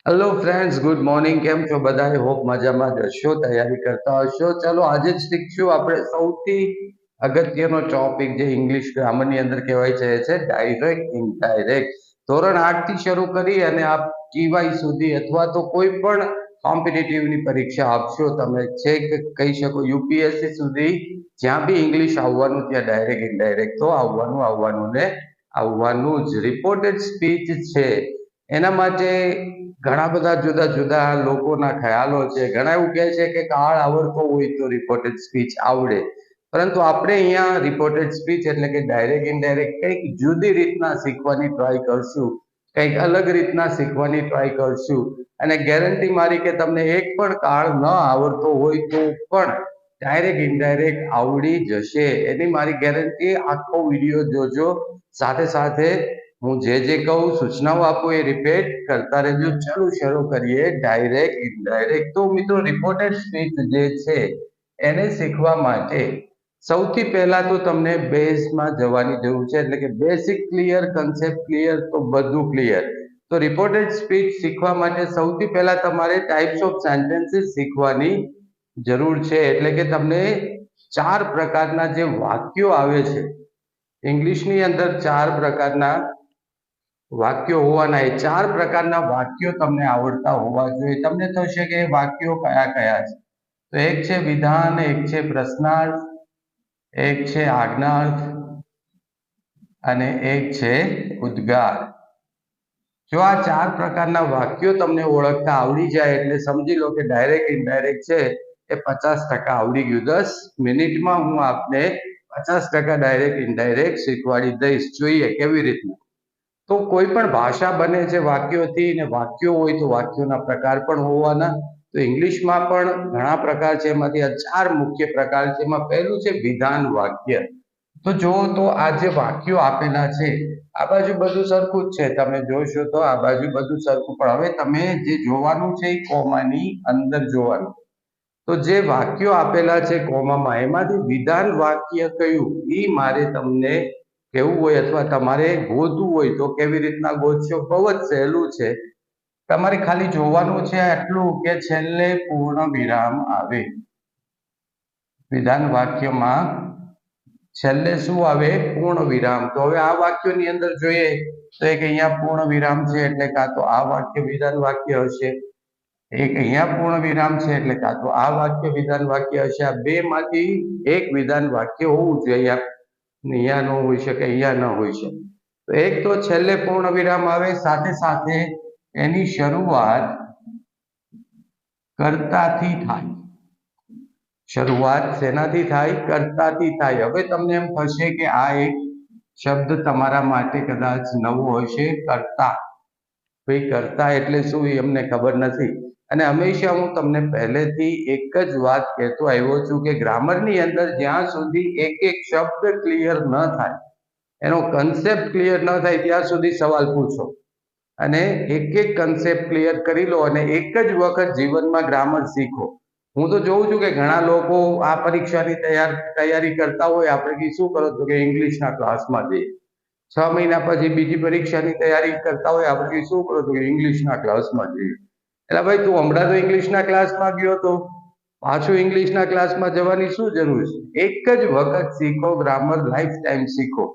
Hello friends, good morning. કેમ છો બધા? હોપ મજામાં જ હશો, તૈયારી કરતા હશો. ચાલો આજે જ શીખશું આપણે સૌથી અગત્યનો ટોપિક જે ઇંગ્લિશ ગ્રામરની અંદર કહેવાય છે ડાયરેક્ટ ઇનડાયરેક્ટ. ધોરણ 8 થી શરૂ કરી અને આપ ટીવાય સુધી અથવા તો કોઈ પણ કોમ્પિટિટિવની પરીક્ષા આપશો તમે, છેક કહી શકો યુપીએસસી સુધી, જ્યાં બી ઇંગ્લિશ આવવાનું ત્યાં ડાયરેક્ટ ઇનડાયરેક્ટ તો આવવાનું ને આવવાનું જ. રિપોર્ટેડ સ્પીચ છે એના માટે ઘણા બધા જુદા જુદા લોકોના ખ્યાલો છે. ઘણા એવું કહે છે કે કાળ આવડતો હોય તો રિપોર્ટેડ સ્પીચ આવડે, પરંતુ આપણે અહીંયા રિપોર્ટેડ સ્પીચ એટલે કે ડાયરેક્ટ ઇનડાયરેક્ટ કંઈક જુદી રીતના શીખવાની ટ્રાય કરશું, કંઈક અલગ રીતના શીખવાની ટ્રાય કરશું. અને ગેરંટી મારી કે તમને એક પણ કાળ ન આવડતો હોય તો પણ ડાયરેક્ટ ઇનડાયરેક્ટ આવડી જશે, એની મારી ગેરંટી. આખો વિડીયો જોજો, સાથે સાથે હું જે કહું, સૂચનાઓ આપું એ રિપીટ કરતા રહેજો. ચાલો શરૂ કરીએ ડાયરેક્ટ ઇનડાયરેક્ટ. તો મિત્રો, રિપોર્ટેડ સ્પીચ જે છે એને શીખવા માટે સૌથી પહેલા તો તમને બેઝમાં જવાની જરૂર છે, એટલે કે બેસિક ક્લિયર, કન્સેપ્ટ ક્લિયર તો બધું ક્લિયર. તો રિપોર્ટેડ સ્પીચ શીખવા માટે સૌથી પહેલા તમારે ટાઈપ્સ ઓફ સેન્ટેન્સીસ શીખવાની જરૂર છે. એટલે કે તમને 4 પ્રકારના જે વાક્યો આવે છે ઇંગ્લિશની અંદર, 4 પ્રકારના વાક્યો હોવાના, એ 4 પ્રકારના વાક્યો તમને આવડતા હોવા જોઈએ. તમને થશે કે વાક્યો કયા કયા છે. તો એક છે વિધાન, એક છે પ્રશ્નાર્થ, એક છે આજ્ઞાર્થ અને એક છે ઉદ્ગાર. જો આ 4 પ્રકારના વાક્યો તમને ઓળખતા આવડી જાય એટલે સમજી લો કે ડાયરેક્ટ ઇનડાયરેક્ટ છે એ 50% આવડી ગયું. 10 મિનિટમાં હું આપને 50% ડાયરેક્ટ ઇનડાયરેક્ટ શીખવાડી દઈશ. જોઈએ કેવી રીતના. તો કોઈ પણ ભાષા બને છે વાક્યોથી, ને વાક્યો હોય તો વાક્યોના પ્રકાર પણ હોવાના. તો ઇંગ્લિશમાં પણ ઘણા પ્રકાર છે, એમાંથી આ 4 મુખ્ય પ્રકાર છે. એમાં પહેલું છે વિધાન વાક્ય. તો જો તો આ જે વાક્યો આપેલા છે, આ બાજુ બધું સરખું જ છે, તમે જોશો તો આ બાજુ બધું સરખું, પણ હવે તમે જે જોવાનું છે એ કોમાની અંદર જોવાનું. તો જે વાક્યો આપેલા છે કોમામાં, એમાંથી વિધાન વાક્ય કયું એ મારે તમને કેવું હોય અથવા તમારે ગોતવું હોય તો કેવી રીતના ગોતશો? બહુ જ સહેલું છે. તમારે ખાલી જોવાનું છે આટલું કે છેલ્લે પૂર્ણ વિરામ આવે. વિધાન વાક્યમાં છેલ્લે શું આવે? પૂર્ણ વિરામ. તો હવે આ વાક્યોની અંદર જોઈએ તો એક અહીંયા પૂર્ણ વિરામ છે, એટલે કાં તો આ વાક્ય વિધાન વાક્ય હશે. એક અહીંયા પૂર્ણ વિરામ છે, એટલે કાં તો આ વાક્ય વિધાન વાક્ય હશે. આ બે માંથી એક વિધાન વાક્ય હોવું જોઈએ. અહીંયા ન હોઈ શકે, અહીંયા ન હોઈ શકે. તો એક તો છેલ્લે પૂર્ણ વિરામ આવે, સાથે સાથે એની શરૂઆત કર્તાથી થાય. શરૂઆત શેનાથી થાય? કર્તાથી થાય. હવે તમને એમ થશે કે આ એક શબ્દ તમારા માટે કદાચ નવો હશે, કર્તા. ભાઈ કર્તા એટલે શું એ અમને ખબર નથી. અને હંમેશા હું તમને પહેલેથી એક જ વાત કહેતો આવ્યો છું કે ગ્રામરની અંદર જ્યાં સુધી એક એક શબ્દ ક્લિયર ન થાય, એનો કન્સેપ્ટ ક્લિયર ન થાય, ત્યાં સુધી સવાલ પૂછો અને એક એક કન્સેપ્ટ ક્લિયર કરી લો અને એક જ વખત જીવનમાં ગ્રામર શીખો. હું તો જોઉં છું કે ઘણા લોકો આ પરીક્ષાની તૈયારી કરતા હોય, આપણે શું કરો તો કે ઇંગ્લિશના ક્લાસમાં જઈએ. 6 મહિના પછી બીજી પરીક્ષાની તૈયારી કરતા હોય, આપણે શું કરો તો કે ઇંગ્લિશના ક્લાસમાં જઈએ. એટલે ભાઈ, તું હમણાં તો ઇંગ્લિશના ક્લાસમાં ગયો તો પાછું ઇંગ્લિશના ક્લાસમાં જવાની શું જરૂર છે? એક જ વખત શીખો ગ્રામર, લાઈફ ટાઈમ શીખો.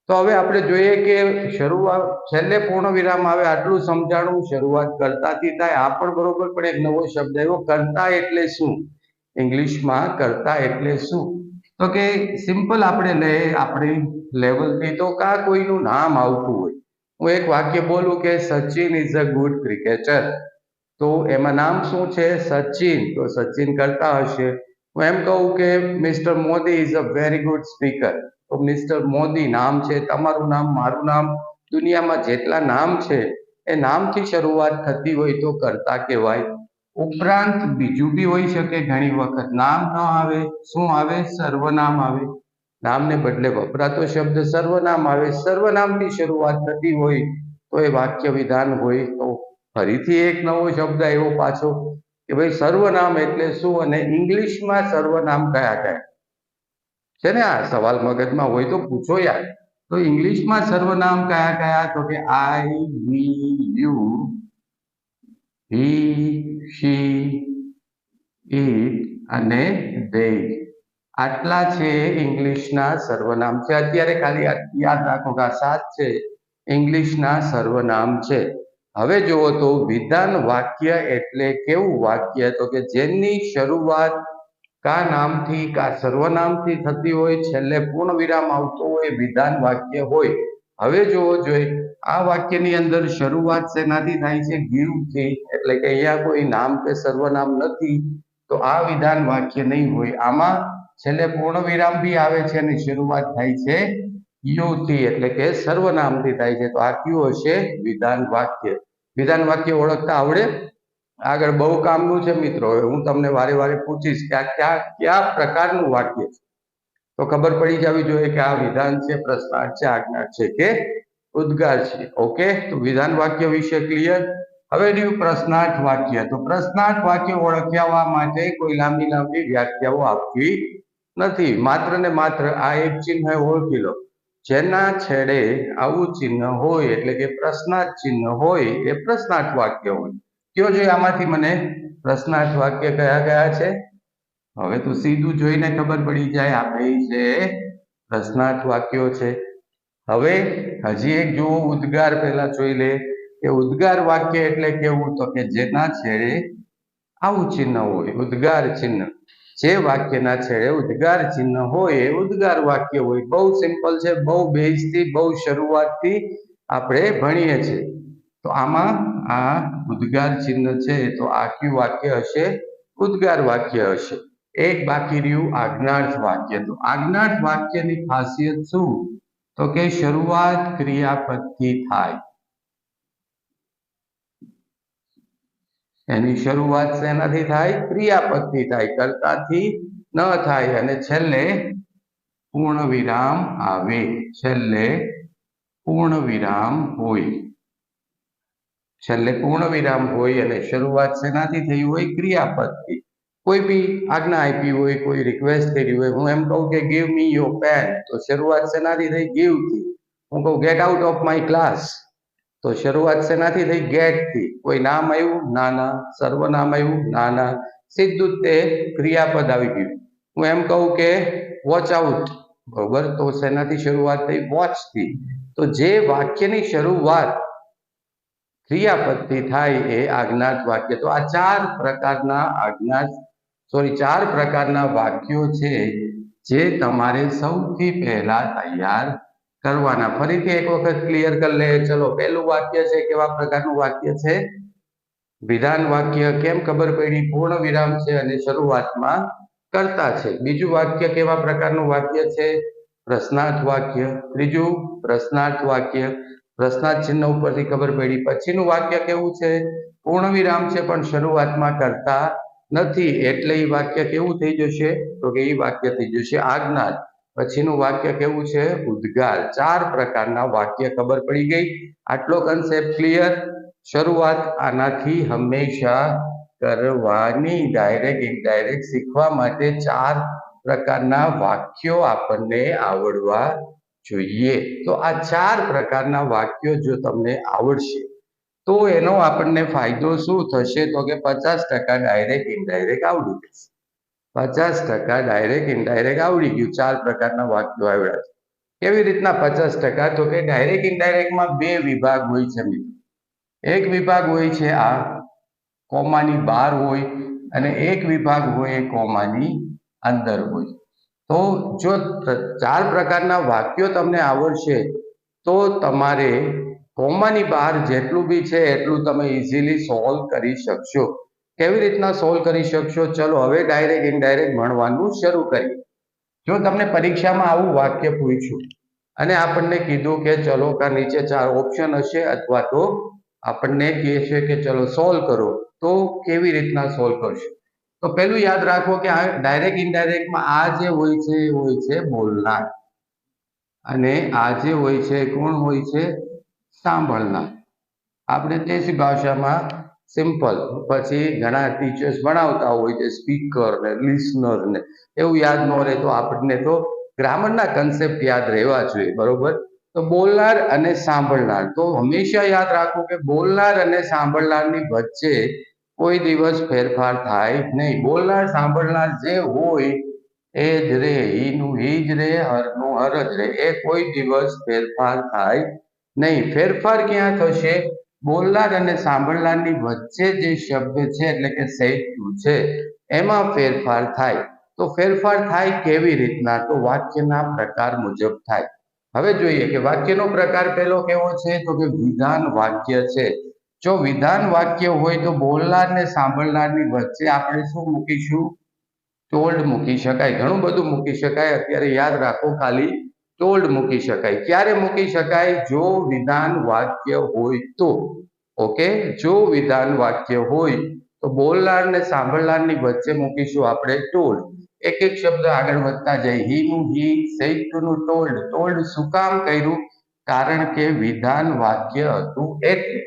તો હવે આપણે જોઈએ કે શરૂઆત છેલ્લે પૂર્ણ વિરામ આવે, આટલું સમજાણું. શરૂઆત કર્તાથી થાય, આ પણ બરોબર. પણ એક નવો શબ્દ આવ્યો, કર્તા એટલે શું? ઇંગ્લિશમાં કર્તા એટલે શું? તો કે સિમ્પલ આપણે આપણી લેવલથી તો કા કોઈનું નામ આવતું હોય. હું એક વાક્ય બોલું કે Sachin is a good cricketer, તો એમાં નામ શું છે? સચિન. તો સચિન કરતા હશે. હું એમ કહું કે mister Modi is a very good speaker, તો મિસ્ટર મોદી નામ છે, તમારું નામ, મારું નામ, દુનિયામાં જેટલા નામ છે એ નામથી શરૂઆત થતી હોય તો કર્તા કહેવાય. ઉપરાંત બીજું બી હોઈ શકે. ઘણી વખત નામ ન આવે, શું આવે? સર્વનામ આવે. નામને બદલે વપરાતો શબ્દ સર્વનામ આવે. સર્વનામથી શરૂઆત થતી હોય તો એ વાક્ય વિધાન હોય. તો ફરીથી એક નવો શબ્દ આવ્યો પાછો કે ભાઈ સર્વનામ એટલે શું, અને ઇંગ્લિશમાં સર્વનામ કયા કયા છે ને? આ સવાલ મગજમાં હોય તો પૂછો યાર. તો ઇંગ્લિશમાં સર્વનામ કયા કયા? તો કે આઈ, વી, યુ, હી, શી, ઈટ અને they. આટલા છે ઇંગ્લિશના સર્વનામ છે. અત્યારે ખાલી યાદ રાખો કે આ 7 છે ઇંગ્લિશના સર્વનામ છે. હવે જુઓ તો વિધાન વાક્ય એટલે કેવું વાક્ય? તો કે જેની શરૂઆત કા નામથી કા સર્વનામથી થતી હોય, છેલ્લે પૂર્ણ વિરામ આવતો હોય, વિધાન વાક્ય હોય. હવે જુઓ જોઈએ, આ વાક્યની અંદર શરૂઆત શેનાથી થાય છે? give થી. એટલે કે અહીંયા કોઈ નામ કે સર્વનામ નથી, તો આ વિધાન વાક્ય નહીં હોય. આમાં છેલ્લે પૂર્ણ વિરામ બી આવે છે અને શરૂઆત થાય છે યુ થી, એટલે કે સર્વનામથી થાય છે. તો આ કયું હશે? વિધાન વાક્ય. વિધાન વાક્ય ઓળખતા આવડે? આગળ બહુ કામનું છે મિત્રો. હું તમને વારે વારે પૂછીશ કે આ કયા પ્રકારનું વાક્ય છે, તો ખબર પડી જવી જોઈએ કે આ વિધાન છે, પ્રશ્નાર્થ છે, આજ્ઞા છે કે ઉદ્ગાર છે. ઓકે, તો વિધાન વાક્ય વિશે ક્લિયર. હવે રહ્યું પ્રશ્નાર્થ વાક્ય. તો પ્રશ્નાર્થ વાક્ય ઓળખવા માટે કોઈ લાંબી લાંબી વ્યાખ્યાઓ આપવી નથી. માત્ર ને માત્ર આ એક ચિહ્ન ઓળખી લો. જેના છેડે આવું ચિહ્ન હોય એટલે કે પ્રશ્નાર્થ ચિહ્ન હોય એ પ્રશ્નાર્થ વાક્ય હોય. કયો જોઈએ આમાંથી મને પ્રશ્નાર્થ વાક્ય કયા કયા છે? હવે તો સીધું જોઈને ખબર પડી જાય આ બે છે પ્રશ્નાર્થ વાક્યો છે. હવે હજી એક જુઓ ઉદ્ગાર. પહેલા જોઈ લે કે ઉદ્ગાર વાક્ય એટલે કેવું? તો કે જેના છેડે આવું ચિહ્ન હોય, ઉદ્ગાર ચિહ્ન. જે વાક્યના છેડે ઉદ્ગાર ચિહ્ન હોય એ ઉદ્ગાર વાક્ય હોય. બહુ સિમ્પલ છે, બહુ બેઝથી, બહુ શરૂઆતથી આપણે ભણીએ છીએ. તો આમાં આ ઉદ્ગાર ચિહ્ન છે, તો આ કયું વાક્ય હશે? ઉદ્ગાર વાક્ય હશે. એક બાકી રહ્યું આજ્ઞાર્થ વાક્ય. તો આજ્ઞાર્થ વાક્યની ખાસિયત શું? તો કે શરૂઆત ક્રિયાપદથી થાય. એની શરૂઆત શેનાથી થાય? ક્રિયાપદથી થાય, કર્તાથી ન થાય. અને છેલ્લે પૂર્ણ વિરામ આવે. છેલ્લે પૂર્ણ વિરામ હોય. છેલ્લે પૂર્ણ વિરામ હોય અને શરૂઆત શેનાથી થઈ હોય? ક્રિયાપદથી. કોઈ બી આજ્ઞા આપી હોય, કોઈ રિક્વેસ્ટ કરી હોય, હું એમ કહું કે ગીવ મી યોર પેન, તો શરૂઆત શેનાથી થઈ? ગીવ થી. હું કહું get out of my class, તો શરૂઆત શેનાથી થઈ? ગેટ થી. કોઈ નામ આવ્યું? નાના. સર્વનામ આવ્યું? નાના. સીધું તે ક્રિયાપદ આવી ગયું. હું એમ કહું કે વોચ આઉટ, બરોબર, તો શેનાથી શરૂઆત થઈ? વોચ થી. તો જે વાક્યની શરૂઆત ક્રિયાપદથી થાય એ આજ્ઞાર્થ વાક્ય. તો આ ચાર પ્રકારના વાક્યો છે જે તમારે સૌથી પહેલા તૈયાર કરવાના. ફરીથી એક વખત ક્લિયર કરી લે. ચલો, પહેલું વાક્ય છે કેવા પ્રકારનું વાક્ય છે? વિધાન વાક્ય. કેમ ખબર પડી? પૂર્ણ વિરામ છે અને શરૂઆતમાં કર્તા છે. બીજું વાક્ય કેવા પ્રકારનું વાક્ય છે? પ્રશ્નાર્થ વાક્ય. ત્રીજું પ્રશ્નાર્થ વાક્ય. પ્રશ્નાર્થ ચિહ્ન ઉપરથી ખબર પડી. પછીનું વાક્ય કેવું છે? પૂર્ણ વિરામ છે પણ શરૂઆતમાં કરતા નથી, એટલે એ વાક્ય કેવું થઈ જશે? તો કે એ વાક્ય થઈ જશે આજ્ઞાર્થ. પછીનું વાક્ય કેવું છે? ઉદ્ગાર. ચાર પ્રકારના વાક્ય ખબર પડી ગઈ. આટલો કન્સેપ્ટ ક્લિયર. શરૂઆત આનાથી હંમેશા કરવાની. ડાયરેક્ટ ઇનડાયરેક્ટ શીખવા માટે ચાર પ્રકારના વાક્યો આપણને આવડવા જોઈએ. તો આ ચાર પ્રકારના વાક્યો જો તમને આવડશે તો એનો આપણને ફાયદો શું થશે? તો કે 50% ડાયરેક્ટ ઇનડાયરેક્ટ આવડી જશે. 50% ડાયરેક્ટ ઇનડાયરેક્ટ આવડી ગયું. ચાર પ્રકારના વાક્યો આવડ્યા છે. કેવી રીતના 50%? તો કે ડાયરેક્ટ ઇનડાયરેક્ટમાં બે વિભાગ હોય છે મિત્રો. એક વિભાગ હોય છે આ કોમાની બહાર હોય અને એક વિભાગ હોય એ કોમાની અંદર હોય. તો જો ચાર પ્રકારના વાક્યો તમને આવડશે તો તમારે કોમાની બહાર જેટલું બી છે એટલું તમે ઇઝીલી સોલ્વ કરી શકશો. કેવી રીતના સોલ્વ કરી શકશો? ચલો હવે ડાયરેક્ટ ઇનડાયરેક્ટ ભણવાનું શરૂ કરીએ. જો તમને પરીક્ષામાં આવું વાક્ય પૂછ્યું અને આપણને કીધું કે ચલો કા નીચે ચાર ઓપ્શન હશે અથવા તો આપણને કહે છે કે ચલો સોલ્વ કરો, તો કેવી રીતના સોલ્વ કરશો? તો પહેલું યાદ રાખો કે આ ડાયરેક્ટ ઇનડાયરેક્ટમાં આ જે હોય છે એ હોય છે બોલનાર, અને આ જે હોય છે કોણ હોય છે? સાંભળનાર. આપણે તે જ ભાષામાં સિમ્પલ, પછી ઘણા ટીચર્સ ભણાવતા હોય છે સ્પીકર ને લિસનર ને, એવું યાદ ન રહે તો આપણને તો ગ્રામરના કન્સેપ્ટ યાદ રહેવા જોઈએ, બરોબર. તો બોલનાર અને સાંભળનાર, તો હંમેશા યાદ રાખો કે બોલનાર અને સાંભળનારની વચ્ચે કોઈ દિવસ ફેરફાર થાય નહીં. બોલનાર સાંભળનાર જે હોય એ જ રે, હીનું હી જ રે, હરનું હર જ રે, એ કોઈ દિવસ ફેરફાર થાય નહીં. ફેરફાર ક્યાં થશે? બોલનાર અને સાંભળનારની વચ્ચે જે શબ્દ છે એટલે કે શૈત્યુ છે એમાં ફેરફાર થાય. તો ફેરફાર થાય કેવી રીતના? તો વાક્યના પ્રકાર મુજબ થાય. હવે જોઈએ કે વાક્યનો પ્રકાર પહેલો કેવો છે? તો કે વિધાન વાક્ય છે. જો વિધાન વાક્ય હોય તો બોલનાર ને સાંભળનારની વચ્ચે આપણે શું મૂકીશું? ટોલ્ડ મૂકી શકાય. ઘણું બધું મૂકી શકાય, અત્યારે યાદ રાખો ખાલી ટોલ્ડ મૂકી શકાય. ક્યારે મૂકી શકાય? જો વિધાન વાક્ય હોય તો. ઓકે, જો વિધાન વાક્ય હોય તો બોલનાર ને સાંભળનારની વચ્ચે મૂકીશું આપણે ટોલ્ડ. એક એક શબ્દ આગળ વધતા જાય. હી નું હી, શૈત્યુનું ટોલ્ડ. ટોલ્ડ શું કામ કર્યું? કારણ કે વિધાન વાક્ય હતું એટલે.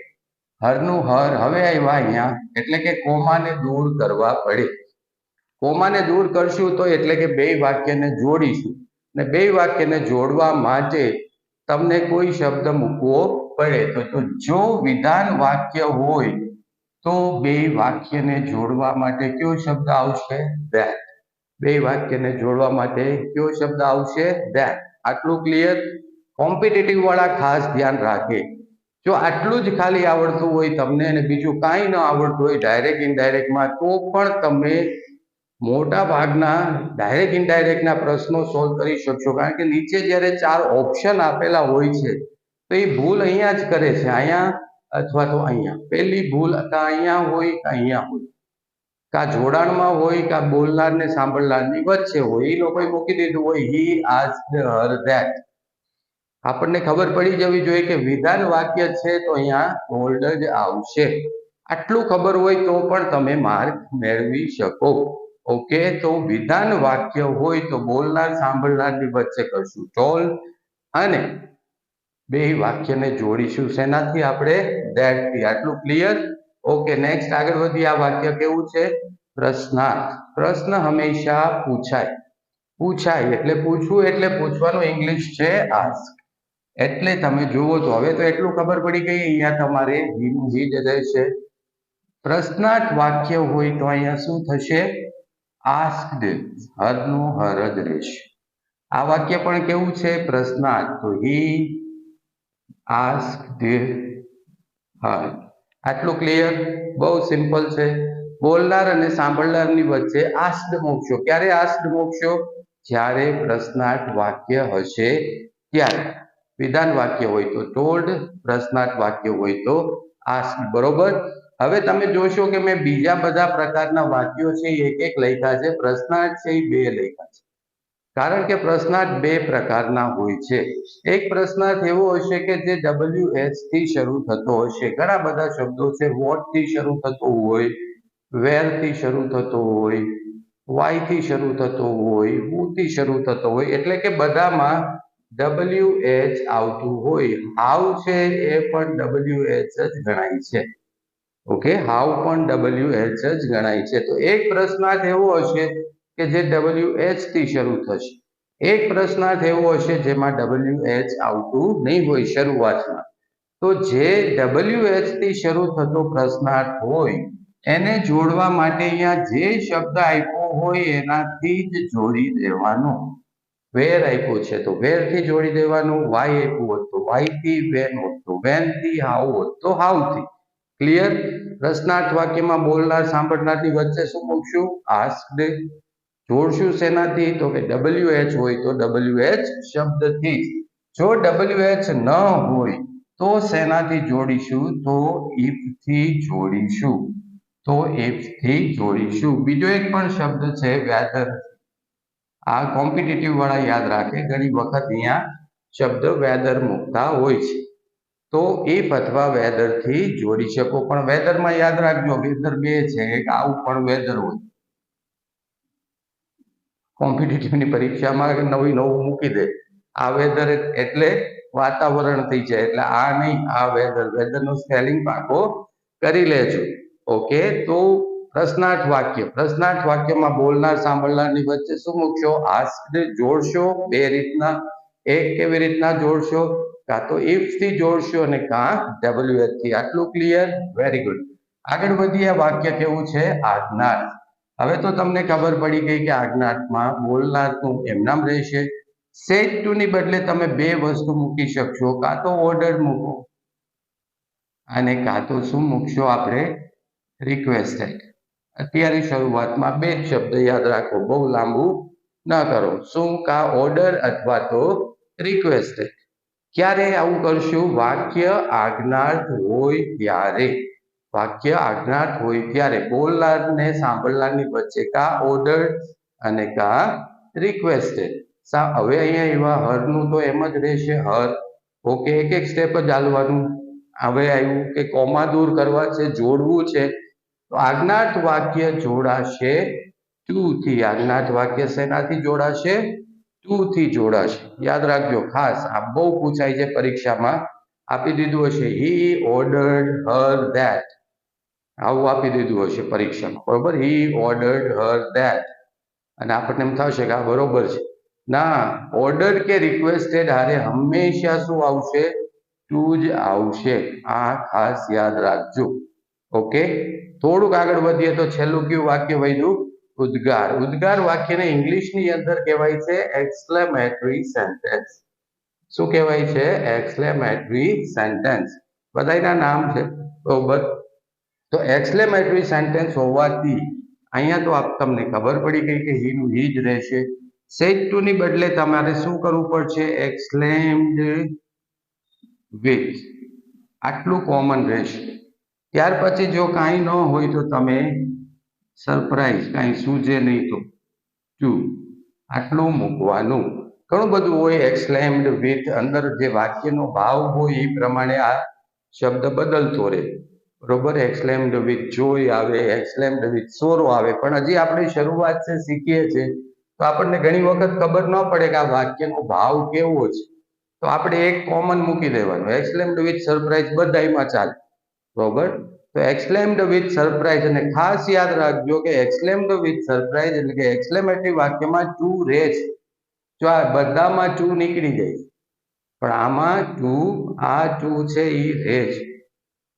હરનું હર હવે આવ્યા અહીંયા, એટલે કે કોમાને દૂર કરવા પડે. કોમાને દૂર કરશું તો એટલે કે બે વાક્યને જોડીશું, ને બે વાક્યને જોડવા માટે તમને કોઈ શબ્દ મૂકવો પડે. તો જો વિધાન વાક્ય હોય તો બે વાક્યને જોડવા માટે કયો શબ્દ આવશે? ધેટ. બે વાક્યને જોડવા માટે કયો શબ્દ આવશે? ધેટ. આટલું ક્લિયર? કોમ્પિટિટિવ વાળા ખાસ ધ્યાન રાખે. જો આટલું જ ખાલી આવડતું હોય તમને અને બીજું કાંઈ ન આવડતું હોય ડાયરેક્ટ ઇનડાયરેક્ટમાં, તો પણ તમે મોટા ભાગના ડાયરેક્ટ ઇનડાયરેક્ટના પ્રશ્નો સોલ્વ કરી શકશો. કારણ કે નીચે જ્યારે 4 ઓપ્શન આપેલા હોય છે તો એ ભૂલ અહીંયા જ કરે છે, અહીંયા અથવા તો અહીંયા. પહેલી ભૂલ કાં અહીંયા હોય કાં અહીંયા હોય, કાં જોડાણમાં હોય કાં બોલનાર ને સાંભળનારની વચ્ચે હોય. એ લોકોએ મૂકી દીધું હોય હી આસ્ક્ડ હર ધેટ. આપણને ખબર પડી જવી જોઈએ કે વિધાન વાક્ય છે તો અહીંયા ટોલ્ડ જ આવશે. આટલું ખબર હોય તો પણ તમે માર્ક મેળવી શકો. ઓકે, તો વિધાન વાક્ય હોય તો બોલનાર સાંભળનારની વચ્ચે કરશું ટોલ્ડ અને બે વાક્યને જોડીશું શેનાથી? આપણે ધેટ થી. આટલું ક્લિયર? ઓકે, નેક્સ્ટ આગળ વધી. આ વાક્ય કેવું છે? પ્રશ્નાર્થ. પ્રશ્ન હંમેશા પૂછાય. પૂછાય એટલે પૂછવું, એટલે પૂછવાનું ઇંગ્લિશ છે આસ્ક. એટલે તમે જુઓ તો હવે તો એટલું ખબર પડી ગઈ, અહીંયા તમારે હીનું હી જ રહેશે. પ્રશ્નાર્થ વાક્ય હોય તો અહીંયા શું થશે? આસ્ક્ડ. હરનું હર જ રહેશે. આ વાક્ય પણ કેવું છે? પ્રશ્નાર્થ. તો હી આસ્ક્ડ હર. આટલું ક્લિયર? બહુ સિમ્પલ છે. બોલનાર અને સાંભળનારની વચ્ચે આસ્ક્ડ મૂકશો. ક્યારે આસ્ક્ડ મૂકશો? જ્યારે પ્રશ્નાર્થ વાક્ય હશે ત્યારે. વિધાન વાક્ય હોય તો ટોલ્ડ, પ્રશ્નાર્થ વાક્ય હોય તો આસ્ક્ડ. બરોબર? હવે તમે જોશો કે મેં બીજા બધા પ્રકારના વાક્યો છે એક એક લખ્યા છે, પ્રશ્નાર્થ છે એ 2 લખ્યા છે. કારણ કે પ્રશ્નાર્થ 2 પ્રકારના હોય છે. એક પ્રશ્નાર્થ એવો હશે કે જે WH થી શરૂ થતો હશે. ઘણા બધા શબ્દો છે. વોટ થી શરૂ થતો હોય, વેર થી શરૂ થતો હોય, વાય થી શરૂ થતો હોય, હુ થી શરૂ થતો હોય, એટલે કે બધામાં WH આવતું હોય. હાઉ છે એ પણ WH જ ગણાય છે. ઓકે, હાઉ પણ WH જ ગણાય છે. તો એક પ્રશ્નાર્થ એવો હશે કે જે WH થી શરૂ થશે. એક પ્રશ્નાર્થ એવો હશે જેમાં WH આવતું નહીં હોય શરૂઆતમાં. તો જે WH થી શરૂ થતો પ્રશ્નાર્થ હોય એને જોડવા માટે અહીંયા જે શબ્દ આપ્યો હોય એનાથી જ જોડી દેવાનું. વેર આપ્યું છે તો વેર થી જોડી દેવાનું. વાય આપ્યું હોત તો વાય થી, વેન હોત તો વેન થી, હાઉ હોત તો હાઉ થી. ક્લિયર? પ્રશ્નાર્થ વાક્યમાં બોલનાર સાંભળનારની વચ્ચે શું મૂકશું? આસ્ક્ડ. જોડશું શેનાથી? તો કે WH હોય તો WH શબ્દથી. જો WH ન હોય તો શેનાથી જોડીશું? તો ઇફ થી જોડીશું. તો ઇફ થી જોડીશું. બીજો એક પણ શબ્દ છે વેધર. આ કોમ્પિટિટિવ વાળા યાદ રાખે, ઘણી વખત અહીંયા શબ્દ વેધર મૂકતા હોય છે. તો ઇફ અથવા વેધર થી જોડી શકો. પણ વેધરમાં યાદ રાખજો વેધર 2 છે, એક આવું પણ વેધર હોય. કોમ્પિટિટિવની પરીક્ષામાં નવું મૂકી દે આ વેધર એટલે વાતાવરણ થઈ જાય, એટલે આ નહીં, આ વેધર. વેધરનો સ્પેલિંગ પાકો કરી લેજો. ઓકે, તો પ્રશ્નાર્થ વાક્ય. પ્રશ્નાર્થ વાક્યમાં બોલનાર સાંભળનારની વચ્ચે શું મૂકશો? આસ્ક્ડ જોડશો 2 રીતના. એક કેવી રીતના જોડશો? કાં તો ઇફ થી જોડશો અને કાં WH થી. આટલું ક્લિયર? Very good. આગળ વધીએ. વાક્ય કેવું છે? આજ્ઞાર્થ. હવે તો તમને ખબર પડી ગઈ કે આજ્ઞાર્થમાં બોલનારનું એમ નામ રહેશે. સેડ ટુ ની બદલે તમે બે વસ્તુ મૂકી શકશો, કાં તો ઓર્ડર મૂકો અને કાં તો શું મૂકશો આપણે? રિક્વેસ્ટેડ. અત્યારે શરૂઆતમાં બે જ શબ્દ યાદ રાખો, બહુ લાંબુ ન કરો. શું? કાં ઓર્ડર અથવા તો રિક્વેસ્ટેડ. ક્યારે આવું કરશું? વાક્ય આજ્ઞાર્થ હોય ત્યારે. વાક્ય આજ્ઞાર્થ હોય ત્યારે બોલનાર ને સાંભળનારની વચ્ચે કાં ઓર્ડર અને કાં રિક્વેસ્ટેડ. હવે અહીંયા એવા હરનું તો એમ જ રહેશે, હર. ઓકે, એક એક સ્ટેપ જ ચાલવાનું. હવે આવ્યું કે કોમા દૂર કરવા છે, જોડવું છે, તો આજ્ઞાર્થ વાક્ય જોડાશે ટુ થી. આજ્ઞાર્થ વાક્ય શેનાથી જોડાશે? ટુ થી જોડાશે. યાદ રાખજો ખાસ, આ બહુ પૂછાય છે પરીક્ષામાં. આપી દીધું હશે હી ઓર્ડર્ડ હર ધેટ, આવું આપી દીધું હશે પરીક્ષામાં, બરોબર? હી ઓર્ડર્ડ હર ધેટ, અને આપણને એમ થશે કે આ બરોબર છે. ના, ઓર્ડર કે રિક્વેસ્ટેડ હારે હંમેશા શું આવશે? ટુ જ આવશે. આ ખાસ યાદ રાખજો. ઓકે, થોડુંક આગળ વધીએ તો છેલ્લું કયું વાક્ય વધ્યું? ઉદ્ગાર. ઉદ્ગાર વાક્યને ઇંગ્લિશની અંદર કહેવાય છે એક્સક્લેમેટરી સેન્ટેન્સ. શું કહેવાય છે? Exclamatory sentence. બધાના નામ છે, બરોબર? તો એક્સક્લેમેટરી સેન્ટેન્સ હોવાથી અહીંયા તો તમને ખબર પડી ગઈ કે હીનું હી જ રહેશે. સેડ ટુ ની બદલે તમારે શું કરવું પડશે? Exclaimed with. આટલું કોમન રહેશે. ત્યાર પછી જો કાંઈ ન હોય તો તમે સરપ્રાઈઝ, કાંઈ સૂજે નહીં તો ટુ, આટલું મૂકવાનું. ઘણું બધું હોય. એક્સક્લેમ્ડ વિથ, અંદર જે વાક્યનો ભાવ હોય એ પ્રમાણે આ શબ્દ બદલતો રહે, બરોબર? એક્સક્લેમ્ડ વિથ જોય આવે, એક્સક્લેમ્ડ વિથ સોરો આવે. પણ હજી આપણે શરૂઆત છે, શીખીએ છીએ, તો આપણને ઘણી વખત ખબર ન પડે કે આ વાક્યનો ભાવ કેવો છે. તો આપણે એક કોમન મૂકી દેવાનું, એક્સક્લેમ્ડ વિથ સરપ્રાઈઝ, બધામાં ચાલે, બરોબર? તો એક્સક્લેમ્ડ વિથ સરપ્રાઈઝ. અને ખાસ યાદ રાખજો કે એક્સક્લેમ્ડ વિથ સરપ્રાઈઝ એટલે કે એક્સક્લેમેટરી વાક્યમાં ટુ રહે છે. જો આ બધામાં ટુ નીકળી જાય, પણ આમાં ટુ, આ ટુ છે એ રહે છે,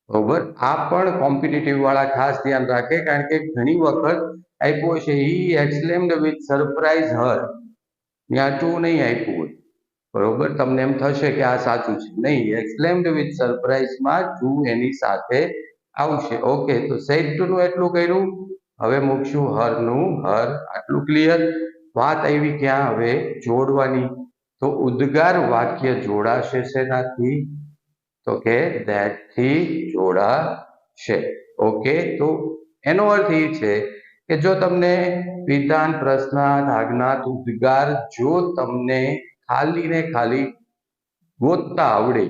બરોબર? આ પણ કોમ્પિટિટિવ વાળા ખાસ ધ્યાન રાખે, કારણ કે ઘણી વખત આપ્યો છે હી એક્સક્લેમ્ડ વિથ સરપ્રાઈઝ હર, ત્યાં ટુ નહીં આપ્યું હોય, બરોબર? તમને એમ થશે કે આ સાચું છે. નહીં, એક્સક્લેમ્ડ વિથ સરપ્રાઈઝમાં ટુ એની સાથે આવશે. ઓકે, તો સેડ ટુ નું એટલું કર્યું. હવે મૂકશું હરનું હર. આટલું ક્લિયર? વાત આવી ક્યાં? હવે જોડવાની. તો ઉદ્ગાર વાક્ય જોડાશે શેનાથી? તો કે ધેટ થી જોડાશે. ઓકે, તો એનો અર્થ એ છે કે જો તમને વિધાન, પ્રશ્નાર્થ, આજ્ઞાર્થ, ઉદ્ગાર જો તમને ખાલી ને ખાલી ગોતતા આવડે,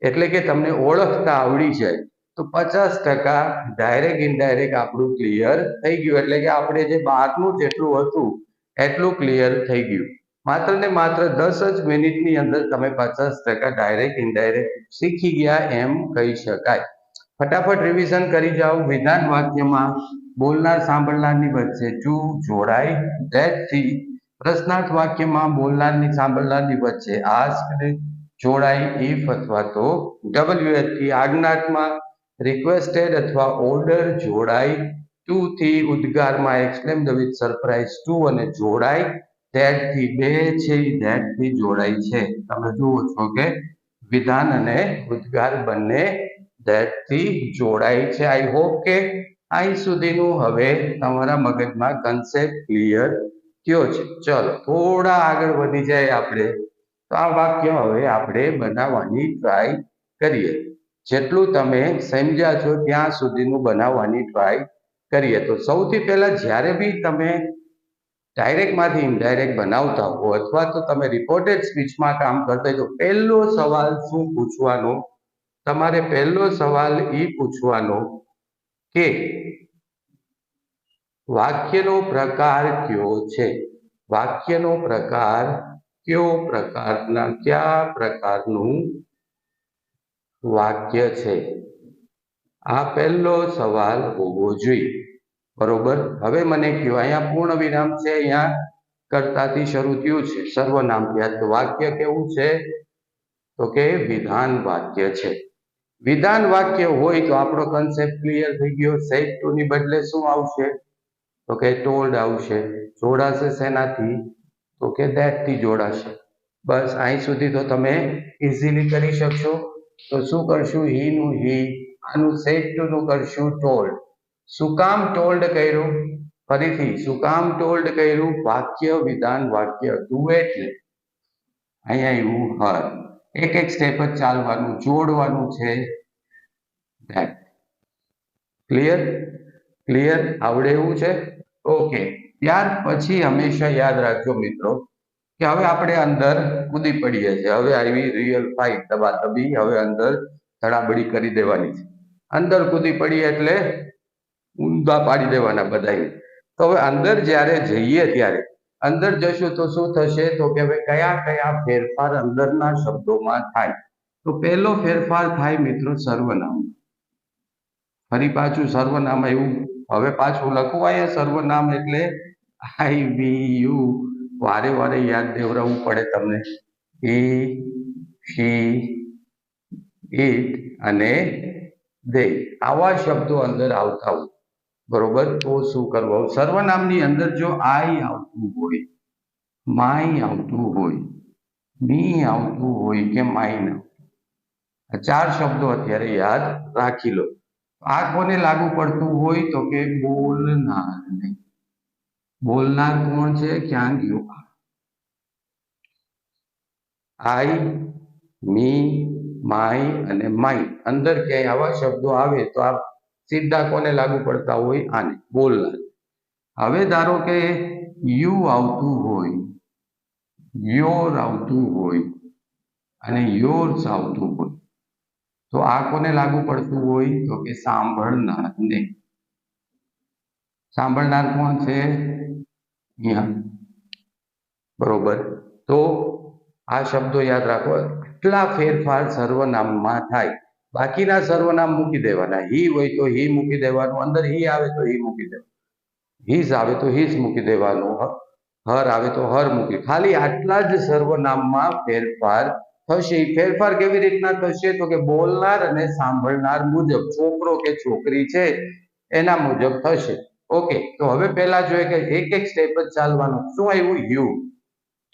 એટલે કે તમને ઓળખતા આવડી જાય, તો 50% ડાયરેક્ટ ઇનડાયરેક્ટ આપણું ક્લિયર થઈ ગયું. એટલે કે આપણે જે બહારનું જેટલું હતું એટલું ક્લિયર થઈ ગયું. માત્ર ને માત્ર 10 જ મિનિટની અંદર તમે 50% ડાયરેક્ટ ઇનડાયરેક્ટ શીખી ગયા એમ કહી શકાય. ફટાફટ રિવિઝન કરી જાઓ. વિધાન વાક્યમાં બોલનાર સાંભળનારની વચ્ચે ટુ જોડાય ધેટ થી. પ્રશ્નાર્થ વાક્યમાં બોલનારની સાંભળનારની વચ્ચે આસ્ક જોડાય ઇફ અથવા તો WH થી. આજ્ઞાર્થમાં રિક્વેસ્ટેડ અથવા ઓર્ડર જોડાય ટુ થી. ઉદ્ગારમાં એક્સક્લેમ્ડ વિથ સરપ્રાઈઝ ટુ અને જોડાય ધેટ થી. બે છે ધેટ થી જોડાય છે. તમે જુઓ છો કે વિધાન અને ઉદ્ગાર બંને ધેટ થી જોડાય છે. આઈ હોપ કે અહીં સુધીનું હવે તમારા મગજમાં કન્સેપ્ટ ક્લિયર થયો છે. ચલો થોડા આગળ વધી જાય આપણે. તો આ વાક્ય હવે આપણે બનાવવાની ટ્રાય કરીએ. જેટલું તમે સમજ્યા છો ત્યાં સુધીનું બનાવવાની ટ્રાય કરીએ. તો સૌથી પહેલા જ્યારે બી તમે ડાયરેક્ટમાંથી ઇનડાયરેક્ટ બનાવતા હો અથવા તો તમે રિપોર્ટેડ સ્પીચમાં કામ કરતા હોય, તો પહેલો સવાલ શું પૂછવાનો? તમારે પહેલો સવાલ એ પૂછવાનો કે વાક્યનો પ્રકાર કયો છે? વાક્યનો પ્રકાર કયો? કયા પ્રકારનું વાક્ય છે? આ પહેલો સવાલ હોવો જોઈએ, બરોબર? હવે મને કહો, અહીંયા પૂર્ણ વિરામ છે, અહીંયા કર્તાથી શરૂ થયું છે, સર્વનામ. તો વાક્ય કેવું છે? તો કે વિધાન વાક્ય છે. વિધાન વાક્ય હોય તો આપણો કન્સેપ્ટ ક્લિયર થઈ ગયો. સેડ ટુ ની બદલે શું આવશે? તો કે ટોલ્ડ આવશે. જોડાશે શેનાથી? તો કે ધેટ થી જોડાશે. બસ અહીં સુધી તો તમે ઇઝીલી કરી શકશો. તો શું કરશું? હી નું હી, આનું સેડ ટુ નું કરશું ટોલ્ડ. શું કામ ટોલ્ડ કર્યું? ફરીથી શું કામ ટોલ્ડ કર્યું? વાક્ય વિધાન વાક્ય હતું એટલે અહીંયા આવ્યું હર. એક એક સ્ટેપ જ ચાલવાનું, જોડવાનું છે. ક્લિયર? ક્લિયર? આવડે એવું છે? ઓકે. ત્યાર પછી હંમેશા યાદ રાખજો મિત્રો કે હવે આપણે અંદર કૂદી પડીએ છીએ. હવે આવી રિયલ ફાઇટ, દબાદબી. હવે અંદર ધડાબડી કરી દેવાની છે. અંદર કૂદી પડીએ એટલે ઊંધા પાડી દેવાના બધાય. તો હવે અંદર જ્યારે જઈએ ત્યારે અંદર જશું તો શું થશે? તો કે હવે કયા કયા ફેરફાર અંદરના શબ્દોમાં થાય? તો પહેલો ફેરફાર થાય મિત્રો સર્વનામ. ફરી પાછું સર્વનામ એવું હવે પાછું લખવું. અહીંયા સર્વનામ એટલે આઈ વી યુ વારે વારે યાદ દેવરાવવું પડે તમને. ઈ, શી, ઇટ અને દે, આવા શબ્દો અંદર આવતા હોય. બરોબર? તો શું કરવું? સર્વનામની અંદર જો આઈ આવતું હોય, માય આવતું હોય, મી આવતું હોય કે માઇન, આ ચાર શબ્દો અત્યારે યાદ રાખી લો. આ કોને લાગુ પડતું હોય? તો કે બોલનારને. બોલનાર કોણ છે? ક્યાં ગયો? આઈ, મી, માય અને માઇન. અંદર ક્યાંય આવા શબ્દો આવે તો આ સીધા કોને લાગુ પડતા હોય? આને, બોલનાર. હવે ધારો કે યુ આવતું હોય, યોર આવતું હોય અને યોર્સ આવતું હોય તો આ કોને લાગુ પડતું હોય? તો કે સાંભળનારને. સાંભળનાર કોણ છે? અહીંયા. બરોબર? તો આ શબ્દો યાદ રાખો. આટલા ફેરફાર સર્વનામમાં થાય. બાકીના સર્વનામ મૂકી દેવાના. હી હોય તો હી મૂકી દેવાનું, અંદર હી આવે તો હી મૂકી દેવાનું, હીઝ આવે તો હીઝ મૂકી દેવાનું, હર આવે તો હર મૂકી. ખાલી આટલા જ સર્વનામમાં ફેરફાર થશે. ફેરફાર કેવી રીતના થશે? તો કે બોલનાર અને સાંભળનાર મુજબ, છોકરો કે છોકરી છે એના મુજબ થશે. ઓકે. તો હવે પહેલા જોઈએ કે એક એક સ્ટેપ જ ચાલવાનું. શું આવ્યું? યુ.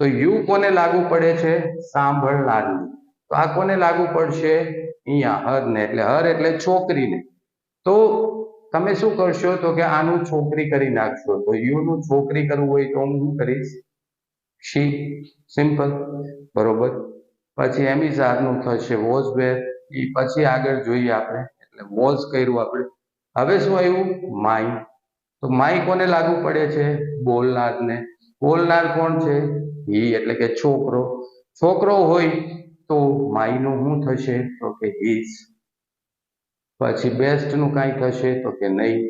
તો યુ કોને લાગુ પડે છે? સાંભળનારને. તો આ કોને લાગુ પડશે? અહીંયા હરને. એટલે હર એટલે છોકરીને. તો તમે શું કરશો? તો કે આનું છોકરી કરી નાખશો. તો યુ નું છોકરી કરવું હોય તો હું શું કરીશ? શી. સિમ્પલ. બરોબર? પછી એમિઝાર નું થશે વોઝ વેર. એ પછી આગળ જોઈએ આપણે. એટલે વોઝ કર્યું આપણે. હવે શું આવ્યું? માય. તો માય કોને લાગુ પડે છે? બોલનારને. બોલનાર કોણ છે? હી એટલે કે છોકરો. છોકરો હોય તો માય નું શું થશે? તો કે હીઝ. પછી બેસ્ટ નું કઈ થશે? તો કે નહીં.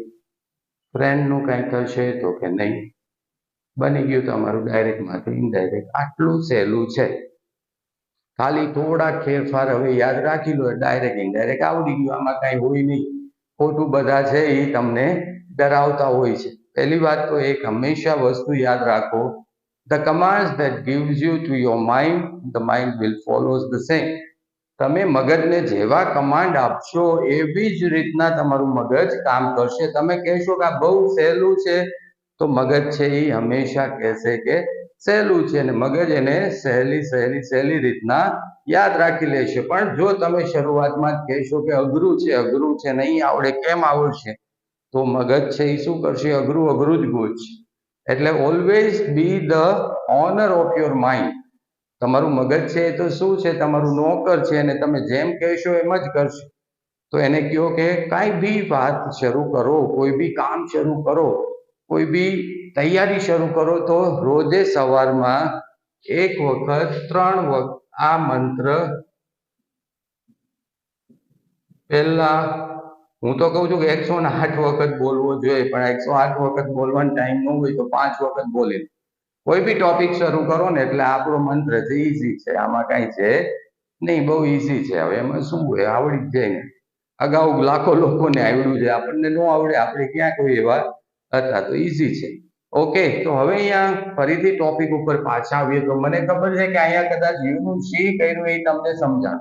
ફ્રેન્ડ નું કઈ થશે? તો કે નહીં. બની ગયું તમારું ડાયરેક્ટ માંથી ઇનડાયરેક્ટ. આટલું સહેલું છે. ખાલી થોડાક ફેરફાર હવે યાદ રાખી લો, ડાયરેક્ટ ઇનડાયરેક્ટ આવડી ગયું. આમાં કઈ હોય નહીં. ખોટું બધા છે એ તમને ડરાવતા હોય છે. પહેલી વાત તો એક હંમેશા વસ્તુ યાદ રાખો, the commands that gives you to your mind, the mind will follows the same. તમે મગજને જેવા કમાન્ડ આપશો એવી જ રીતના તમારું મગજ કામ કરશે. તમે કહેશો કે આ બહુ સહેલું છે તો મગજ છે એ હંમેશા કહેશે કે સહેલું છે અને મગજ એને સહેલી સહેલી સહેલી રીતના યાદ રાખી લેશે. પણ જો તમે શરૂઆતમાં જ કહેશો કે અઘરું છે, નહીં આવડે, કેમ આવડશે, તો મગજ છે એ શું કરશે? અઘરું અઘરું જ ગોતશે. એટલે always be the owner of your mind. તમારું મગજ છે એ તો શું છે? તમારું નોકર છે અને તમે જેમ કહેશો એમ જ કરશે. તો એને કહો કે કાંઈ બી વાત શરૂ કરો, કોઈ બી કામ શરૂ કરો, કોઈ બી તૈયારી શરૂ કરો તો રોજે સવારમાં એક વખત 3 વખત આ મંત્ર પહેલા, હું તો કહું છું કે 108 વખત બોલવો જોઈએ, પણ 108 વખત બોલવાનો ટાઈમ ન હોય તો 5 વખત બોલી. કોઈ બી ટોપિક શરૂ કરો ને એટલે આપણો મંત્ર છે ઈઝી છે. આમાં કાંઈ છે નહીં, બહુ ઈઝી છે. હવે એમાં શું હોય? આવડી જ જાય ને. અગાઉ લાખો લોકોને આવડ્યું છે, આપણને ન આવડે. આપણે ક્યાં કોઈ એવા હતા? તો ઈઝી છે. ઓકે, તો હવે અહીંયા ફરીથી ટોપિક ઉપર પાછા આવીએ તો મને ખબર છે કે અહીંયા કદાચ યુનું શી કર્યું એ તમને સમજાણ,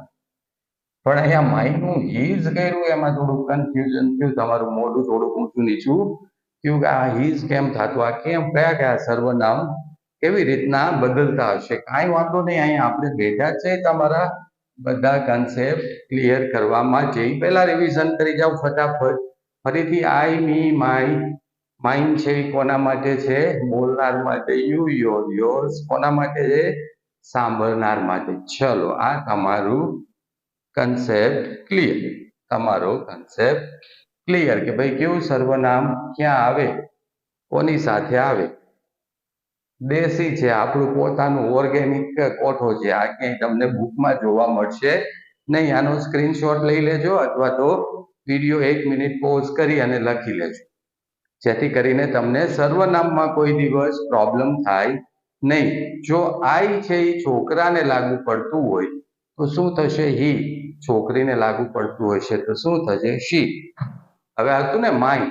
પણ અહીંયા માયનું હીઝ કર્યું એમાં થોડું કન્ફ્યુઝન થયું, તમારું મોઢું થોડું ઊંચું નીચું થયું કે આ હીઝ કેમ થતું, આ કેમ કયા સર્વનામ કેવી રીતના બદલતા હશે. કાંઈ વાંધો નહીં, અહીંયા આપણે બેઠા છે તમારા બધા કન્સેપ્ટ ક્લિયર કરવા માટે. પહેલા રિવિઝન કરી જાવ ફટાફટ. ફરીથી આઈ, મી, માય. માઇન છે કોના માટે છે? બોલનાર માટે. You, your. યોર્સ કોના માટે છે? સાંભળનાર માટે. ચલો, આ તમારું કન્સેપ્ટ ક્લિયર. તમારો કન્સેપ્ટ ક્લિયર કે ભાઈ કેવું સર્વનામ ક્યાં આવે, કોની સાથે આવે. દેશી છે, આપણું પોતાનું ઓર્ગેનિક કોઠો છે. આ ક્યાંય તમને બુકમાં જોવા મળશે નહીં. આનો સ્ક્રીનશોટ લઈ લેજો અથવા તો વિડીયો 1 મિનિટ પોઝ કરી અને લખી લેજો, જેથી કરીને તમને સર્વનામમાં કોઈ દિવસ પ્રોબ્લેમ થાય નહીં. જો આઈ છે એ છોકરાને લાગુ પડતું હોય તો શું થશે? હી. છોકરીને લાગુ પડતું હોય છે તો શું થશે? શી. હવે હતું ને માય.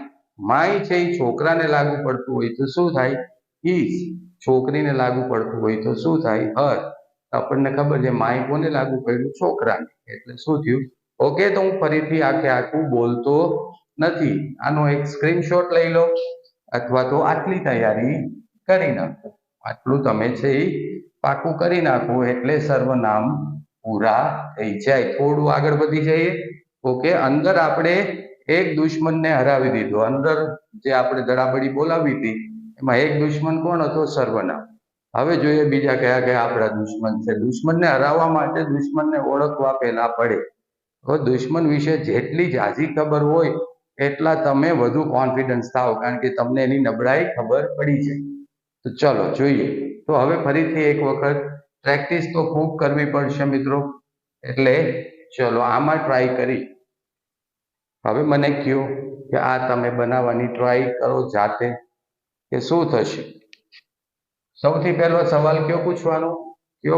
માય છે એ છોકરાને લાગુ પડતું હોય તો શું થાય? ઇઝ. છોકરીને લાગુ પડતું હોય તો શું થાય? હર. આપણને ખબર છે માય કોને લાગુ પડ્યું? છોકરાને. એટલે શું થયું? ઓકે, તો હું ફરીથી આખું બોલતો નથી. આનો એક સ્ક્રીનશોટ લઈ લો અથવા તો આટલી તૈયારી કરી નાખો. આટલું તમે છે એ પાકું કરી નાખો એટલે સર્વનામ પૂરા થઈ જાય. થોડું આગળ વધી જઈએ. ઓકે, અંદર આપણે એક દુશ્મનને હરાવી દીધો. અંદર જે આપણે દડાબડી બોલાવી હતી એમાં એક દુશ્મન કોણ હતો? સર્વનામ. હવે જોઈએ બીજા કયા કયા આપણા દુશ્મન છે. દુશ્મનને હરાવવા માટે દુશ્મનને ઓળખવા પહેલા પડે. તો દુશ્મન વિશે જેટલી ઝાઝી ખબર હોય એટલા તમે વધુ કોન્ફિડન્સ થાવ, કારણ કે તમને એની નબળાઈ ખબર પડી જાય. તો ચલો જોઈએ. તો હવે ફરીથી એક વખત પ્રેક્ટિસ તો ખૂબ કરવી પડશે મિત્રો. એટલે ચલો આમાં ટ્રાય કરી. હવે મને કહો કે આ તમે બનાવવાની ટ્રાય કરો જાતે કે શું થશે. સૌથી પહેલો સવાલ કયો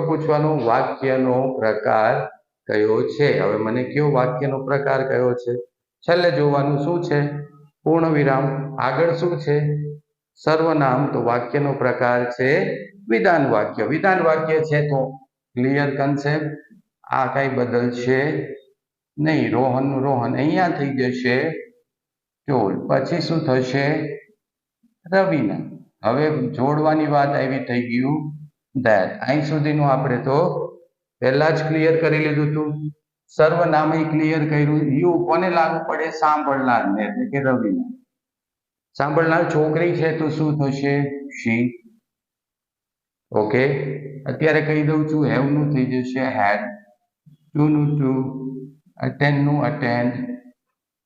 પૂછવાનો? વાક્યનો પ્રકાર કયો છે? હવે મને કયો વાક્યનો પ્રકાર કયો છે? છેલ્લે જોવાનું શું છે? પૂર્ણ વિરામ. આગળ શું છે? સર્વનામ. તો વાક્યનો પ્રકાર છે વિધાન વાક્ય. વિધાન વાક્ય છે તો ક્લિયર કન્સેપ્ટ. આ કઈ બદલશે નહીં. રોહન રોહન અહીંયા થઈ જશે ચોલ. પછી શું થશે? રવિના. હવે જોડવાની વાત આવી, થઈ ગયું ધેટ. અહીં સુધીનું આપણે તો પહેલા જ ક્લિયર કરી લીધું હતું. સર્વનામ ક્લિયર કર્યું. યુ કોને લાગુ પડે? સાંભળનારને, એટલે કે રવિને. સાંભળનાર છોકરી છે તો શું થશે? શી. ઓકે, અત્યારે કહી દઉં છું. હેવ નું થઈ જશે હેડ. ટુ નું ટુ. અટેન્ડ નું અટેન્ડ.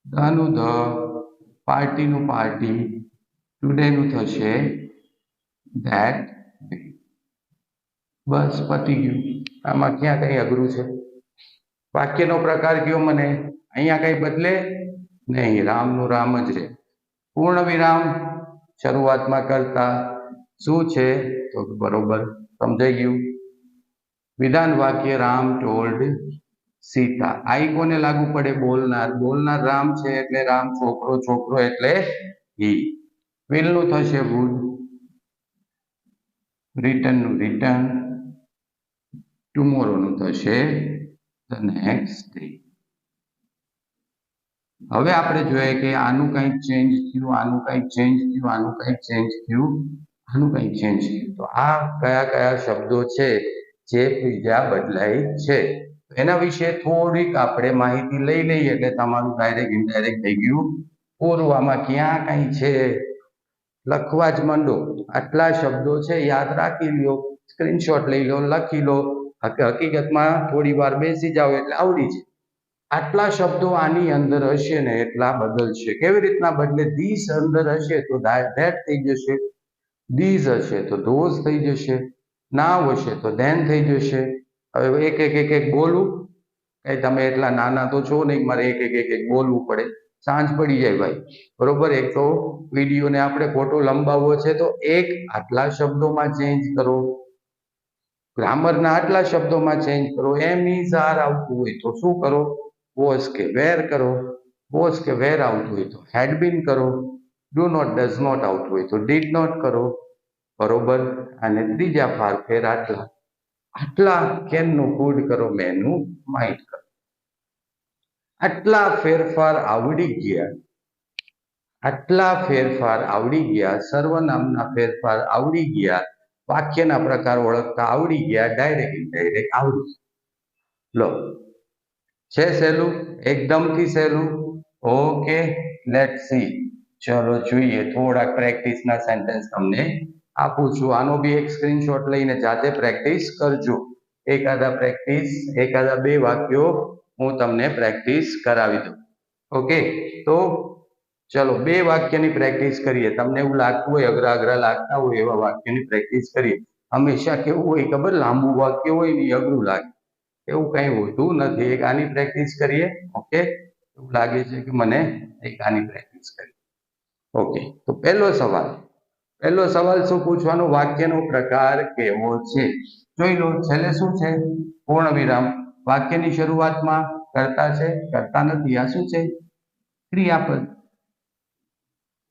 ધ નું ધ. પાર્ટી નું પાર્ટી. ટુડે નું થશે ધેટ. બસ પતી ગયું. આમાં ક્યાં કઈ અઘરું છે? વાક્યનો પ્રકાર કયો મને? અહીંયા કઈ બદલે નહીં. રામનું રામ જ રહે. પૂર્ણ વિરામ શરૂઆતમાં કરતા શું છે? તો બરોબર સમજાઈ ગયું. વિધાન વાક્ય રામ ટોલ્ડ સીતા. આઈ કોને લાગુ પડે? બોલનાર. બોલનાર રામ છે એટલે રામ. છોકરો છોકરો એટલે હી. વિલ નું થશે વુડ. રિટર્ન નું રિટર્ન. ટુમોરો નું થશે ધ નેક્સ્ટ ડે. હવે આપણે જોઈએ કે આનું કંઈક ચેન્જ થયું, આનું કંઈક ચેન્જ થયું, આનું કંઈક ચેન્જ થયું, આનું કંઈક ચેન્જ થયું. તો આ કયા કયા શબ્દો છે જે બીજા બદલાય છે? એના વિશે થોડીક આપણે માહિતી લઈ લઈએ એટલે તમારું ડાયરેક્ટ ઇનડાયરેક્ટ થઈ ગયું પૂરું. આમાં ક્યાં કઈ છે લખવા જ માંડો. આટલા શબ્દો છે યાદ રાખી લો, સ્ક્રીનશોટ લઈ લો, લખી લો. હકીકતમાં થોડી વાર બેસી જાઓ એટલે આવડી જાય. આટલા શબ્દો આની અંદર હશે ને એટલા બદલશે. કેવી રીતના બદલે? ધીસ અંદર હશે તો ધેટ થઈ જશે. ધીઝ હશે તો ધોઝ થઈ જશે. નાવ હશે તો ધેન થઈ જશે. હવે એક બોલું. કઈ તમે એટલા નાના તો છો નહીં, મારે એક બોલવું પડે. સાંજ પડી જાય ભાઈ, બરોબર. એક તો વિડીયોને આપણે ખોટો લંબાવવો છે તો એક આટલા શબ્દોમાં ચેન્જ કરો. ગ્રામરના આટલા શબ્દોમાં ચેન્જ કરો. એમ ઇઝ આર આવતું હોય તો શું કરો? વોઝ કે વેર કરો. વોઝ કે વેર આવતું હોય તો હેડ બીન કરો. ડુ નોટ ડઝ નોટ આવતું હોય તો ડીડ નોટ કરો, બરોબર. અને ત્રીજા ફેર આટલા, આટલા કેનનું કુડ કરો, મેનું માઇન્ડ કરો. આટલા ફેરફાર આવડી ગયા, આટલા ફેરફાર આવડી ગયા, સર્વનામના ફેરફાર આવડી ગયા, વાક્યના પ્રકાર ઓળખતા આવડી ગયા, ડાયરેક્ટ ઇનડાયરેક્ટ આવડી. લો, છે સહેલું, એકદમથી સહેલું. Okay, let's see. ચલો જોઈએ, થોડાક પ્રેક્ટિસના સેન્ટેન્સ તમને આપું છું. આનો બી એક સ્ક્રીનશોટ લઈને જાતે પ્રેક્ટિસ કરજો. એકાદા બે વાક્યો હું તમને પ્રેક્ટિસ કરાવી દઉં. ઓકે, તો ચલો બે વાક્યની પ્રેક્ટિસ કરીએ. તમને એવું લાગતું હોય, અઘરા લાગતા હોય એવા વાક્યની પ્રેક્ટિસ કરીએ. હંમેશા કેવું હોય ખબર, લાંબુ વાક્ય હોય ને અઘરું લાગે, એવું કઈ હોતું નથી. એક આની પ્રેક્ટિસ કરીએ. ઓકે, એવું લાગે છે કે મને એક આની પ્રેક્ટિસ કરીએ. ઓકે, તો પહેલો સવાલ શું પૂછવાનો? વાક્યનો પ્રકાર કેવો છે? જોઈ લો, છેલ્લે શું છે? પૂર્ણ વિરામ. વાક્યની શરૂઆતમાં કરતા છે, કરતા નથી. આ શું છે? ક્રિયાપદ.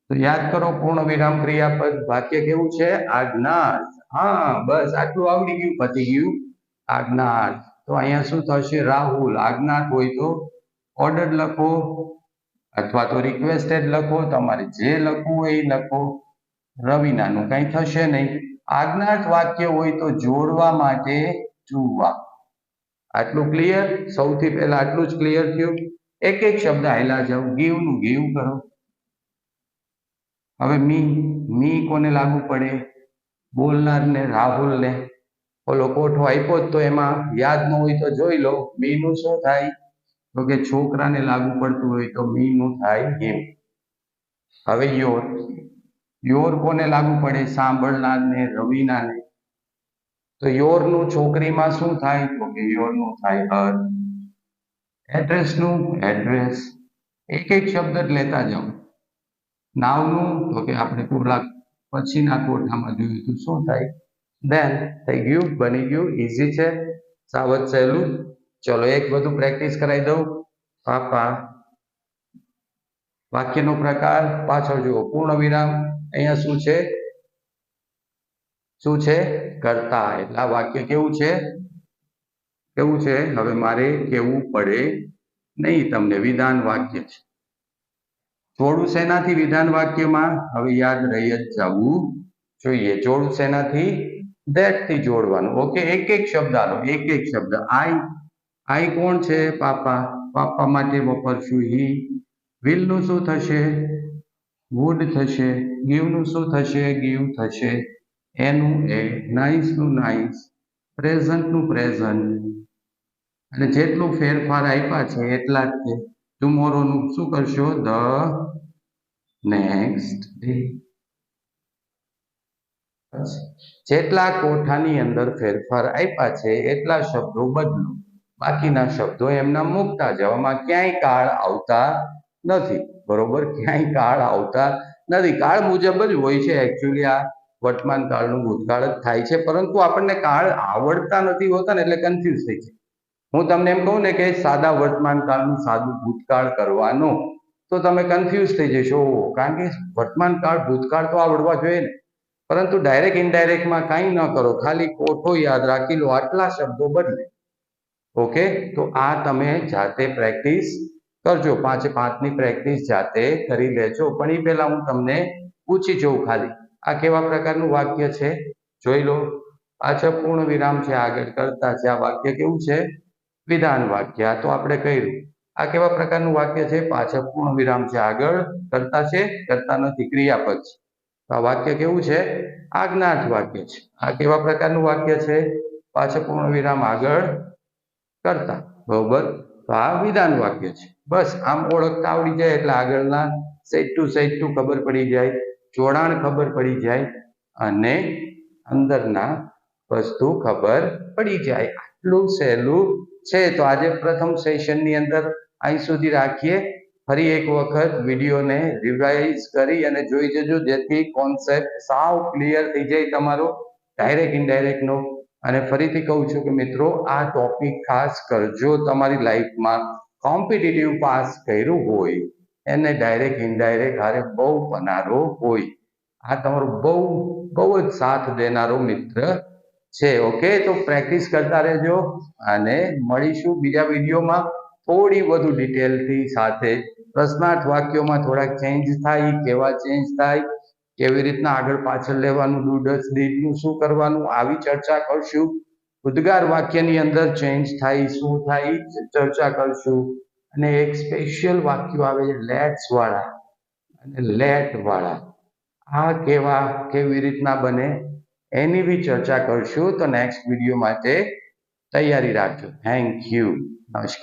તો યાદ કરો, પૂર્ણ વિરામ ક્રિયાપદ. વાક્ય કેવું છે? આજ્ઞાર્થ. હા, બસ આટલું આવડી ગયું, પતી ગયું. આજ્ઞાર્થ. તો અહીંયા શું થશે? રાહુલ. આજ્ઞાર્થ હોય તો ઓર્ડર લખો અથવા તો રિક્વેસ્ટેડ લખો, તમારે જે લખવું હોય એ લખો. રવિનાનું કઈ થશે નહીં. આજ્ઞાર્થ વાક્ય હોય તો જોડવા માટે ચૂવા. આટલું ક્લિયર? સૌથી પહેલા આટલું જ ક્લિયર થયું. એક એક શબ્દ હાલ્યા જાવ. ગીવ નું ગીવ કરો. હવે મી કોને લાગુ પડે? બોલનારને, રાહુલને. ઓલો કોઠો આપ્યો તો એમાં યાદ ન હોય તો જોઈ લો. મી નું શું થાય? તો કે છોકરાને લાગુ પડતું હોય તો મી નું થાય હિમ. હવે યોર કોને લાગુ પડે? સાંભળનારને, રવિનાને. તો યોર નું છોકરીમાં શું થાય? તો કે યોર નું થાય હર. એડ્રેસ નું એડ્રેસ. એક એક શબ્દ જ લેતા જાઓ. નાવનું તો કે આપણે પૂરા પછીના કોઠામાં જોયું તો શું થાય? દેન. થઈ ગયું, બની ગયું. ઈઝી છે, સાવધ સહેલું. ચલો એક બધું પ્રેક્ટિસ કરાવી દઉં. પાપા. વાક્યનો પ્રકાર પાછળ જુઓ. પૂર્ણ વિરામ. અહીંયા શું છે? શું છે? કરતા. એટલે આ વાક્ય કેવું છે? કેવું છે? હવે મારે કેવું પડે નહીં તમને. વિધાન વાક્ય છે. જોડું શેનાથી વિધાન વાક્યમાં? હવે યાદ રહી જ જવું જોઈએ. જોડું શેનાથી? ધેટ થી જોડવાનું. ઓકે, એક એક શબ્દ આલો. એક એક શબ્દ. આઈ કોણ છે? પાપા. પાપા માટે વાપરશું હી. વિલ નું શું થશે? વુડ થશે. ગીવ નું શું થશે? ગીવ થશે. એનું એ. નાઇસ નું નાઇસ. પ્રેઝન્ટ નું પ્રેઝન્ટ. અને જેટલું ફેરફાર આપ્યા છે એટલા જ છે. ટુમોરો નું શું કરશો? The next day. જેટલા કોઠાની અંદર ફેરફાર આપ્યા છે એટલા શબ્દો બદલો. બાકીના શબ્દો એમના મૂકતા જવામાં ક્યાંય કાળ આવતા નથી. બરોબર, ક્યાંય કાળ આવતા નથી. કાળ મુજબ જ હોય છે એકચ્યુઅલી. આ વર્તમાન કાળનું ભૂતકાળ જ થાય છે, પરંતુ આપણને કાળ આવડતા નથી હોતા ને, એટલે કન્ફ્યુઝ થઈ છે. હું તમને એમ કહું ને કે સાદા વર્તમાન કાળનું સાદું ભૂતકાળ કરવાનું, તો તમે કન્ફ્યુઝ થઈ જશો. કારણ કે વર્તમાન કાળ ભૂતકાળ તો આવડવા જોઈએ ને, પરંતુ ડાયરેક્ટ ઇનડાયરેક્ટમાં કાંઈ ન કરો, ખાલી કોઠો યાદ રાખી લો, આટલા શબ્દો બદલે. ઓકે, તો આ તમે જાતે પ્રેક્ટિસ કરજો. 5-5ની પ્રેક્ટિસ જાતે કરી લેજો. પણ એ પહેલા હું તમને પૂછી જોઉં ખાલી, આ કેવા પ્રકારનું વાક્ય છે? જોઈ લો. પાછળ પૂર્ણ વિરામ છે, આગળ કરતા છે. આ વાક્ય કેવું છે? વિધાન વાક્ય. તો આપણે કહ્યું આ કેવા પ્રકારનું વાક્ય છે? પાછળ પૂર્ણ વિરામ છે, આગળ કરતા છે, કરતા નથી, ક્રિયાપદ છે. તો આ વાક્ય કેવું છે? આજ્ઞાર્થ વાક્ય છે. આ કેવા પ્રકારનું વાક્ય છે? પાછળ પૂર્ણ વિરામ, આગળ કરતા. બરોબર, તો આ વિધાન વાક્ય છે. બસ આમ ઓળખતા આવડી જાય એટલે આગળના સેટ ટુ ખબર પડી જાય, જોડાણ ખબર પડી જાય અને અંદરના વસ્તુ ખબર પડી જાય. આટલું સહેલું છે. તો આજે પ્રથમ સેશનની અંદર અહીં સુધી રાખીએ. ફરી એક વખત વિડીયોને રિવાઇઝ કરી અને જોઈ જજો, જેથી કોન્સેપ્ટ સાવ ક્લિયર થઈ જાય તમારો, ડાયરેક્ટ ઇનડાયરેક્ટનો. અને ફરીથી કહું છું કે મિત્રો, આ ટોપિક ખાસ કરજો. તમારી લાઈફમાં કોમ્પિટિટિવ પાસ કર્યું હોય એને ડાયરેક્ટ ઇનડાયરેક્ટ હારે બહુ પનારો હોય. આ તમારો બહુ જ સાથ દેનારો મિત્ર છે. ઓકે, તો પ્રેક્ટિસ કરતા રહેજો અને મળીશું બીજા વિડીયોમાં થોડી વધુ ડિટેલથી સાથે. પ્રશ્નાર્થ વાક્યોમાં થોડાક ચેન્જ થાય, કેવા ચેન્જ થાય, કેવી રીતના આગળ પાછળ લેવાનું, ડુ ડીડનું શું કરવાનું, આવી ચર્ચા કરશું. ઉદ્ગાર વાક્યની અંદર ચેન્જ થાય, શું થાય ચર્ચા કરશું. અને એક સ્પેશિયલ વાક્યો આવે છે લેટ્સ વાળા અને લેટ વાળા. આ કેવી રીતના બને એની બી ચર્ચા કરશું. તો નેક્સ્ટ વિડીયો માટે તૈયારી રાખજો. Thank you. નમસ્કાર.